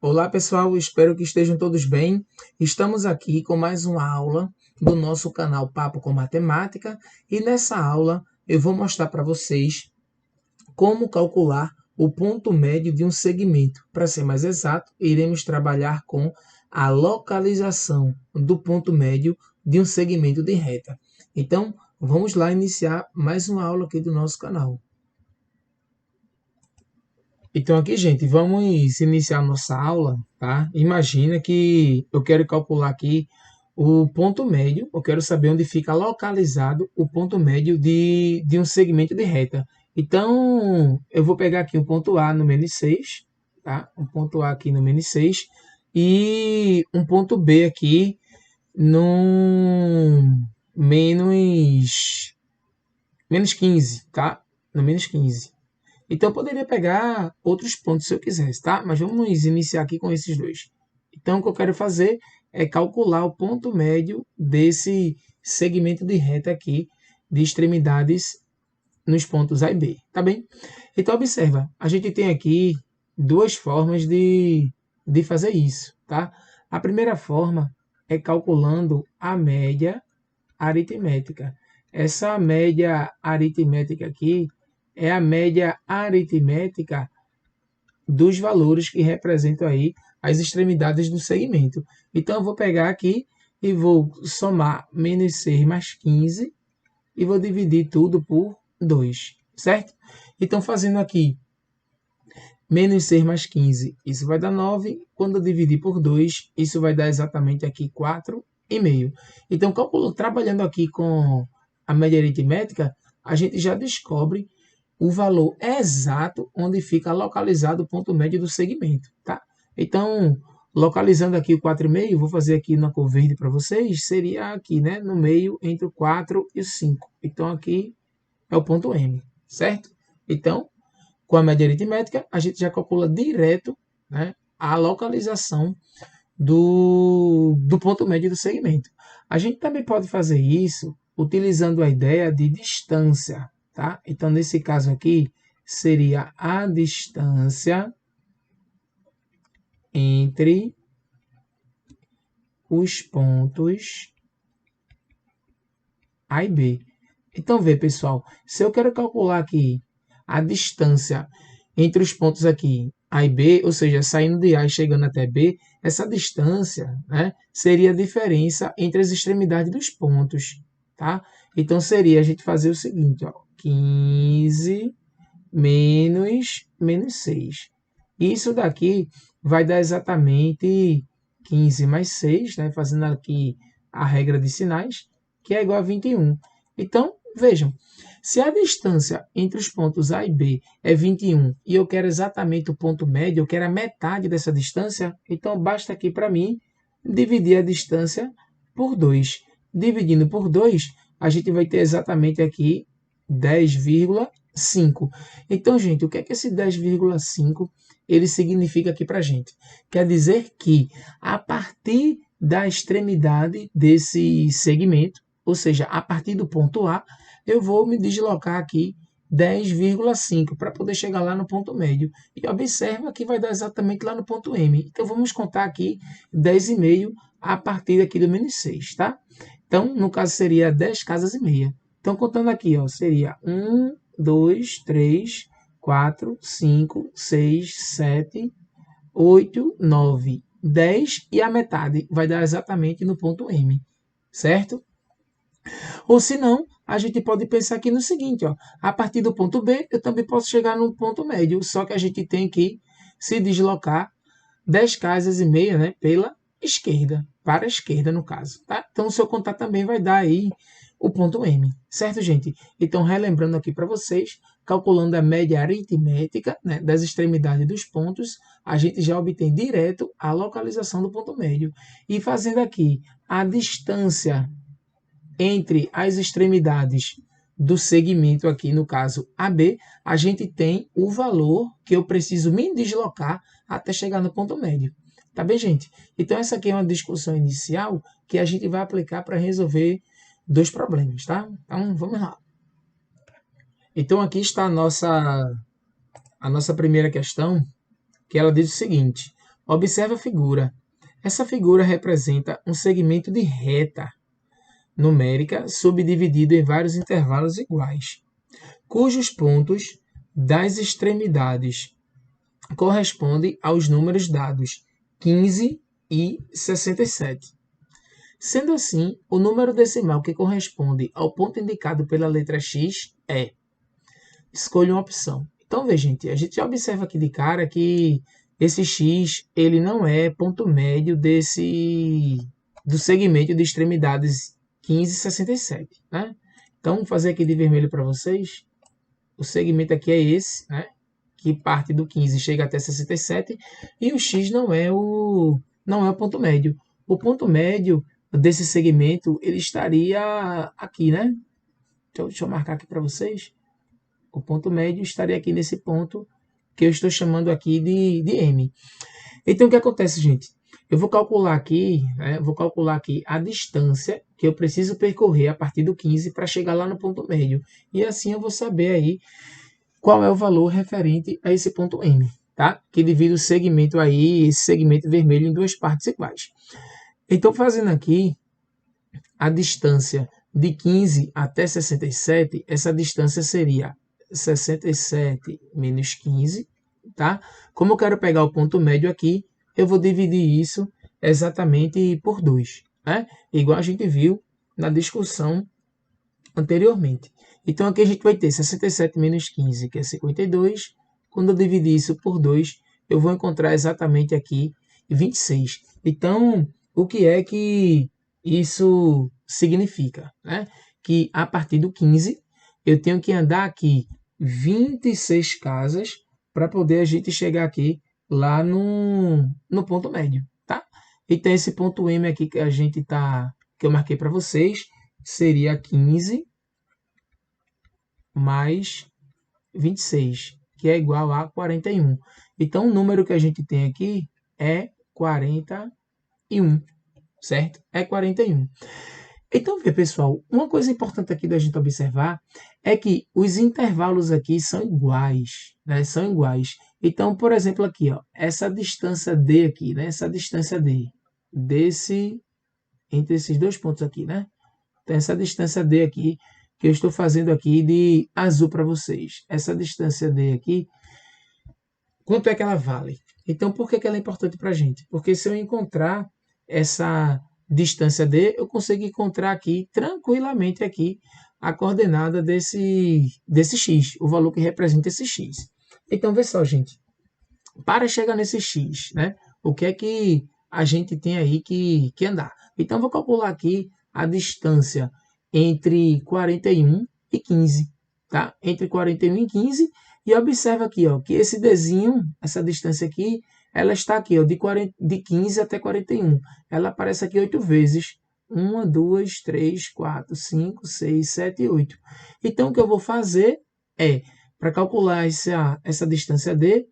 Olá pessoal, espero que estejam todos bem. Estamos aqui com mais uma aula do nosso canal Papo com Matemática e nessa aula eu vou mostrar para vocês como calcular o ponto médio de um segmento. Para ser mais exato, iremos trabalhar com a localização do ponto médio de um segmento de reta. Então, vamos lá iniciar mais uma aula aqui do nosso canal. Então aqui, gente, vamos iniciar nossa aula, tá? Imagina que eu quero calcular aqui o ponto médio, eu quero saber onde fica localizado o ponto médio de um segmento de reta. Então, eu vou pegar aqui o ponto A no menos 6, tá? Um ponto A aqui no menos 6 e um ponto B aqui no menos 15, tá? No menos 15. Então, eu poderia pegar outros pontos se eu quisesse, tá? Mas vamos iniciar aqui com esses dois. Então, o que eu quero fazer é calcular o ponto médio desse segmento de reta aqui, de extremidades nos pontos A e B, tá bem? Então, observa, a gente tem aqui duas formas de fazer isso, tá? A primeira forma é calculando a média aritmética. Essa média aritmética aqui é a média aritmética dos valores que representam aí as extremidades do segmento. Então, eu vou pegar aqui e vou somar menos 6 mais 15 e vou dividir tudo por 2, certo? Então, fazendo aqui menos 6 mais 15, isso vai dar 9. Quando eu dividir por 2, isso vai dar exatamente aqui 4,5. Então, trabalhando aqui com a média aritmética, a gente já descobre o valor exato onde fica localizado o ponto médio do segmento, tá? Então, localizando aqui o 4,5, vou fazer aqui na cor verde para vocês, seria aqui, né, no meio entre o 4 e o 5. Então, aqui é o ponto M, certo? Então, com a média aritmética, a gente já calcula direto, né, a localização do ponto médio do segmento. A gente também pode fazer isso utilizando a ideia de distância, tá? Então, nesse caso aqui, seria a distância entre os pontos A e B. Então, vê, pessoal, se eu quero calcular aqui a distância entre os pontos aqui A e B, ou seja, saindo de A e chegando até B, essa distância, né, seria a diferença entre as extremidades dos pontos, tá? Então, seria a gente fazer o seguinte, ó, 15 menos 6. Isso daqui vai dar exatamente 15 mais 6, né, fazendo aqui a regra de sinais, que é igual a 21. Então, vejam, se a distância entre os pontos A e B é 21 e eu quero exatamente o ponto médio, eu quero a metade dessa distância, então basta aqui para mim dividir a distância por 2. Dividindo por 2, a gente vai ter exatamente aqui 10,5. Então, gente, o que é que esse 10,5 ele significa aqui para a gente? Quer dizer que a partir da extremidade desse segmento, ou seja, a partir do ponto A, eu vou me deslocar aqui 10,5 para poder chegar lá no ponto médio. E observa que vai dar exatamente lá no ponto M. Então, vamos contar aqui 10,5 a partir aqui do menos 6, tá? Então, no caso, seria 10 casas e meia. Então, contando aqui, ó, seria 1, 2, 3, 4, 5, 6, 7, 8, 9, 10 e a metade vai dar exatamente no ponto M, certo? Ou se não, a gente pode pensar aqui no seguinte, ó, a partir do ponto B, eu também posso chegar no ponto médio, só que a gente tem que se deslocar 10 casas e meia, né, pela esquerda, para a esquerda no caso, tá? Então, se eu contar também vai dar aí o ponto M, certo, gente? Então, relembrando aqui para vocês, calculando a média aritmética, né, das extremidades dos pontos, a gente já obtém direto a localização do ponto médio. E fazendo aqui a distância entre as extremidades do segmento aqui, no caso AB, a gente tem o valor que eu preciso me deslocar até chegar no ponto médio. Tá bem, gente? Então, essa aqui é uma discussão inicial que a gente vai aplicar para resolver dois problemas, tá? Então, vamos lá. Então, aqui está a nossa primeira questão, que ela diz o seguinte: Observe a figura. Essa figura representa um segmento de reta numérica subdividido em vários intervalos iguais, cujos pontos das extremidades correspondem aos números dados 15 e 67. Sendo assim, o número decimal que corresponde ao ponto indicado pela letra X é... Escolha uma opção. Então, veja, gente, a gente já observa aqui de cara que esse X ele não é ponto médio do segmento de extremidades 15 e 67. Né? Então, vou fazer aqui de vermelho para vocês. O segmento aqui é esse, né? Que parte do 15 e chega até 67, e o X não é o ponto médio. O ponto médio desse segmento ele estaria aqui, né? Deixa eu marcar aqui para vocês. O ponto médio estaria aqui nesse ponto que eu estou chamando aqui de M. Então, o que acontece, gente? Eu vou calcular aqui, né? Vou calcular aqui a distância que eu preciso percorrer a partir do 15 para chegar lá no ponto médio. E assim eu vou saber aí qual é o valor referente a esse ponto M, tá? Que divide o segmento aí, esse segmento vermelho, em duas partes iguais. Então, fazendo aqui a distância de 15 até 67, essa distância seria 67 menos 15, tá? Como eu quero pegar o ponto médio aqui, eu vou dividir isso exatamente por 2, né? Igual a gente viu na discussão anteriormente. Então, aqui a gente vai ter 67 menos 15, que é 52. Quando eu dividir isso por 2, eu vou encontrar exatamente aqui 26. Então, o que é que isso significa? Né? Que a partir do 15, eu tenho que andar aqui 26 casas para poder a gente chegar aqui lá no ponto médio. Tá? Então, esse ponto M aqui que que eu marquei para vocês, seria 15 mais 26, que é igual a 41. Então, o número que a gente tem aqui é 41, certo? É 41. Então, vê, pessoal, uma coisa importante aqui da gente observar é que os intervalos aqui são iguais, né? São iguais. Então, por exemplo, aqui, ó, essa distância D aqui, né? Essa distância D entre esses dois pontos aqui, né? Então, essa distância D aqui, que eu estou fazendo aqui de azul para vocês. Essa distância D aqui, quanto é que ela vale? Então, por que ela é importante para a gente? Porque se eu encontrar essa distância D, eu consigo encontrar aqui, tranquilamente aqui, a coordenada desse X, o valor que representa esse X. Então, vê só, gente. Para chegar nesse X, né? O que é que a gente tem aí que andar? Então, vou calcular aqui a distância entre 41 e 15, tá? Entre 41 e 15, e observa aqui, ó, que esse Dzinho, essa distância aqui, ela está aqui, ó, de 15 até 41. Ela aparece aqui 8 vezes. 1, 2, 3, 4, 5, 6, 7, 8. Então, o que eu vou fazer é, para calcular essa distância D,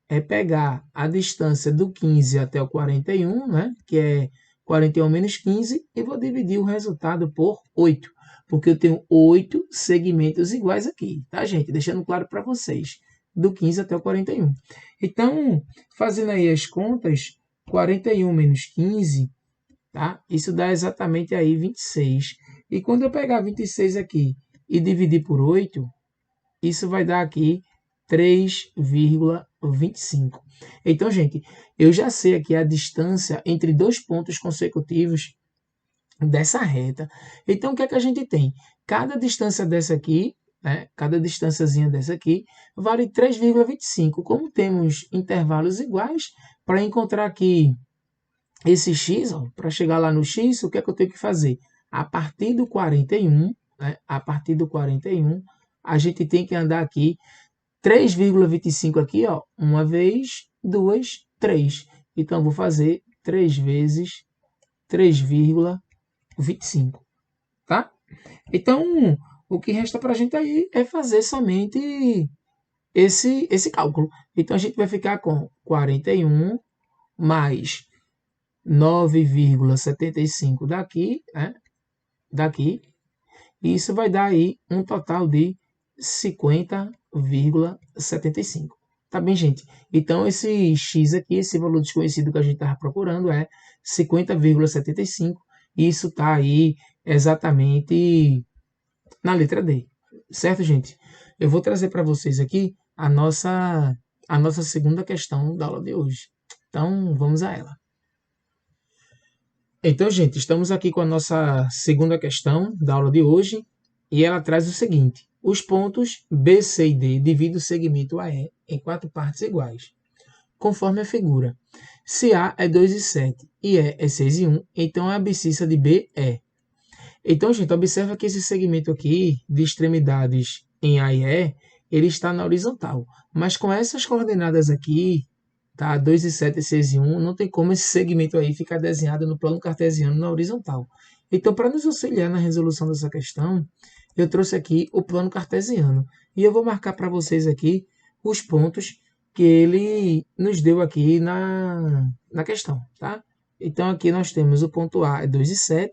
é pegar a distância do 15 até o 41, né, que é 41 menos 15, e vou dividir o resultado por 8, porque eu tenho 8 segmentos iguais aqui, tá, gente? Deixando claro para vocês, do 15 até o 41. Então, fazendo aí as contas, 41 menos 15, tá? Isso dá exatamente aí 26. E quando eu pegar 26 aqui e dividir por 8, isso vai dar aqui 3,25. Então, gente, eu já sei aqui a distância entre dois pontos consecutivos dessa reta. Então, o que é que a gente tem? Cada distância dessa aqui, né, cada distânciazinha dessa aqui, vale 3,25. Como temos intervalos iguais, para encontrar aqui esse x, para chegar lá no x, o que é que eu tenho que fazer? A partir do 41, né, a partir do 41, a gente tem que andar aqui 3,25 aqui, ó, uma vez, duas, 3. Então, vou fazer 3 vezes 3,25, tá? Então, o que resta para a gente aí é fazer somente esse cálculo. Então, a gente vai ficar com 41 mais 9,75 daqui, né? Daqui. E isso vai dar aí um total de 50,75. Tá bem, gente? Então, esse x aqui, esse valor desconhecido que a gente estava procurando é 50,75. E isso está aí exatamente na letra D. Certo, gente? Eu vou trazer para vocês aqui a nossa segunda questão da aula de hoje. Então, vamos a ela. Então, gente, estamos aqui com a nossa segunda questão da aula de hoje e ela traz o seguinte: os pontos B, C e D dividem o segmento AE em 4 partes iguais, conforme a figura. Se A é 2,7 e E é 6,1, então a abscissa de B é. Então, gente, observa que esse segmento aqui de extremidades em A e E, ele está na horizontal, mas com essas coordenadas aqui, tá? 2,7 e 6,1, não tem como esse segmento aí ficar desenhado no plano cartesiano na horizontal. Então, para nos auxiliar na resolução dessa questão, eu trouxe aqui o plano cartesiano. E eu vou marcar para vocês aqui os pontos que ele nos deu aqui na questão, tá? Então, aqui nós temos o ponto A é 2,7,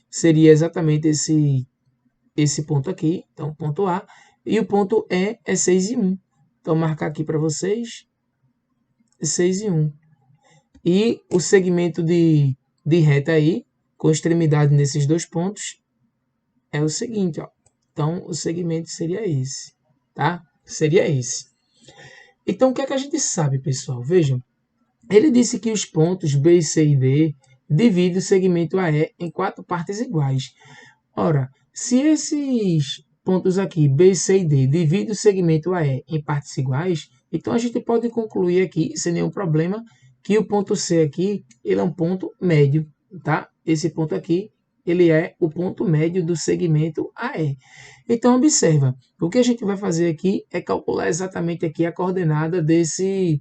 seria exatamente esse ponto aqui, então ponto A, e o ponto E é 6,1. Então, marcar aqui para vocês 6,1. E o segmento de reta aí, com extremidade nesses dois pontos, é o seguinte, ó. Então, o segmento seria esse, tá? Seria esse. Então, o que é que a gente sabe, pessoal? Vejam, ele disse que os pontos B, C e D dividem o segmento AE em 4 partes iguais. Ora, se esses pontos aqui, B, C e D, dividem o segmento AE em partes iguais, então a gente pode concluir aqui, sem nenhum problema, que o ponto C aqui, ele é um ponto médio, tá? Esse ponto aqui, ele é o ponto médio do segmento AE. Então, observa, o que a gente vai fazer aqui é calcular exatamente aqui a coordenada desse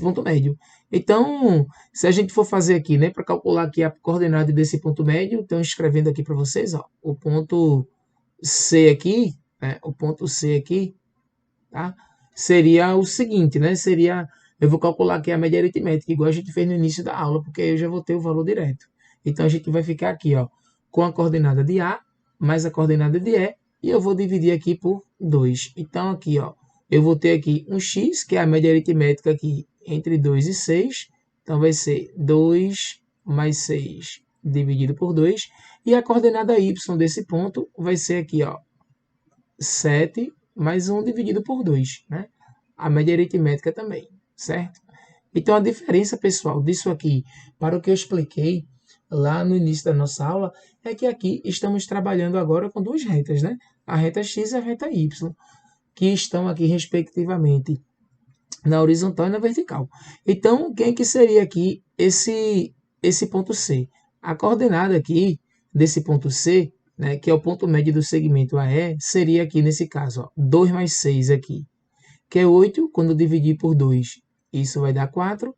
ponto médio. Então, se a gente for fazer aqui, né, para calcular aqui a coordenada desse ponto médio, então escrevendo aqui para vocês, ó, o ponto C aqui, né, o ponto C aqui, tá? Seria o seguinte, né? Eu vou calcular aqui a média aritmética, igual a gente fez no início da aula, porque aí eu já vou ter o valor direto. Então a gente vai ficar aqui, ó, com a coordenada de A mais a coordenada de E eu vou dividir aqui por 2. Então aqui, ó, eu vou ter aqui um x, que é a média aritmética aqui entre 2 e 6. Então vai ser 2 mais 6 dividido por 2. E a coordenada y desse ponto vai ser aqui, ó, 7 mais 1 dividido por 2, né? A média aritmética também, certo? Então, a diferença, pessoal, disso aqui para o que eu expliquei lá no início da nossa aula é que aqui estamos trabalhando agora com duas retas, né? A reta x e a reta y, que estão aqui, respectivamente, na horizontal e na vertical. Então, quem que seria aqui esse ponto C? A coordenada aqui desse ponto C, né, que é o ponto médio do segmento AE, seria aqui nesse caso, ó, 2 mais 6 aqui, que é 8, quando dividir por 2, isso vai dar 4.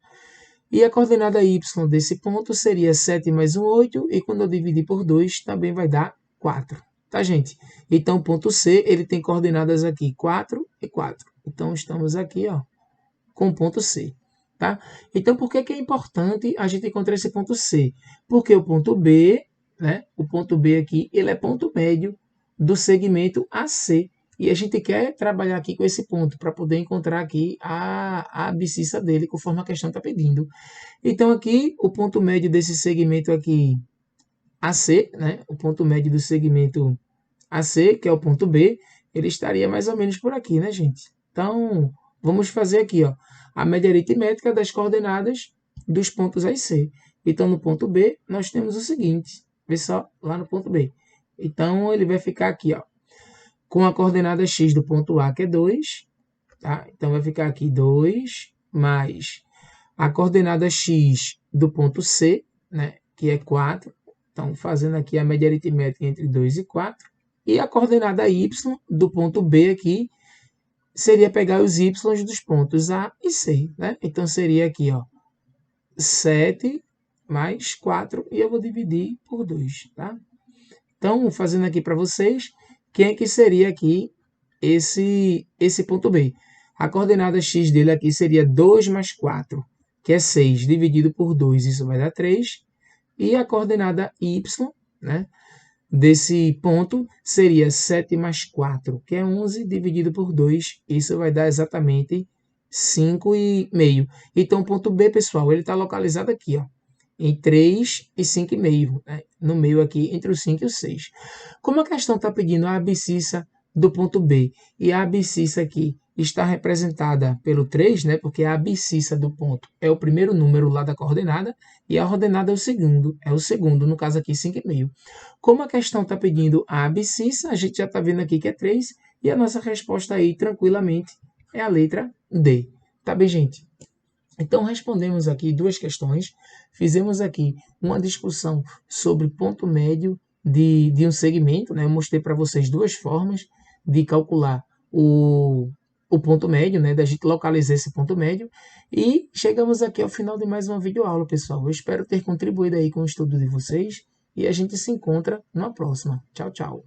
E a coordenada y desse ponto seria 7 mais 1, 8, e quando eu dividir por 2, também vai dar 4. Tá, gente? Então, o ponto C, ele tem coordenadas aqui 4 e 4. Então, estamos aqui, ó, com o ponto C. Tá? Então, por que é importante a gente encontrar esse ponto C? Porque o ponto B, né, o ponto B aqui, ele é ponto médio do segmento AC. E a gente quer trabalhar aqui com esse ponto para poder encontrar aqui a abscissa dele, conforme a questão está pedindo. Então, aqui, o ponto médio desse segmento aqui, AC, né, o ponto médio do segmento AC, que é o ponto B, ele estaria mais ou menos por aqui, né, gente? Então, vamos fazer aqui, ó, a média aritmética das coordenadas dos pontos A e C. Então, no ponto B, nós temos o seguinte, vê só, lá no ponto B. Então, ele vai ficar aqui, ó, com a coordenada x do ponto A, que é 2, tá? Então, vai ficar aqui 2 mais a coordenada x do ponto C, né, que é 4. Então, fazendo aqui a média aritmética entre 2 e 4. E a coordenada y do ponto B aqui seria pegar os y dos pontos A e C, né? Então, seria aqui, ó, 7 mais 4, e eu vou dividir por 2, tá? Então, fazendo aqui para vocês, quem é que seria aqui esse ponto B? A coordenada x dele aqui seria 2 mais 4, que é 6, dividido por 2, isso vai dar 3. E a coordenada y, né, desse ponto seria 7 mais 4, que é 11, dividido por 2, isso vai dar exatamente 5,5. Então, o ponto B, pessoal, ele está localizado aqui, ó, em 3 e 5,5, né? No meio aqui, entre o 5 e o 6. Como a questão está pedindo a abscissa do ponto B e a abscissa aqui está representada pelo 3, né? Porque a abscissa do ponto é o primeiro número lá da coordenada e a ordenada é o segundo, no caso aqui 5,5. Como a questão está pedindo a abscissa, a gente já está vendo aqui que é 3 e a nossa resposta aí, tranquilamente, é a letra D. Tá bem, gente? Então, respondemos aqui duas questões, fizemos aqui uma discussão sobre ponto médio de um segmento, né? Eu mostrei para vocês duas formas de calcular o ponto médio, né? Da gente localizar esse ponto médio. E chegamos aqui ao final de mais uma videoaula, pessoal. Eu espero ter contribuído aí com o estudo de vocês e a gente se encontra numa próxima. Tchau, tchau.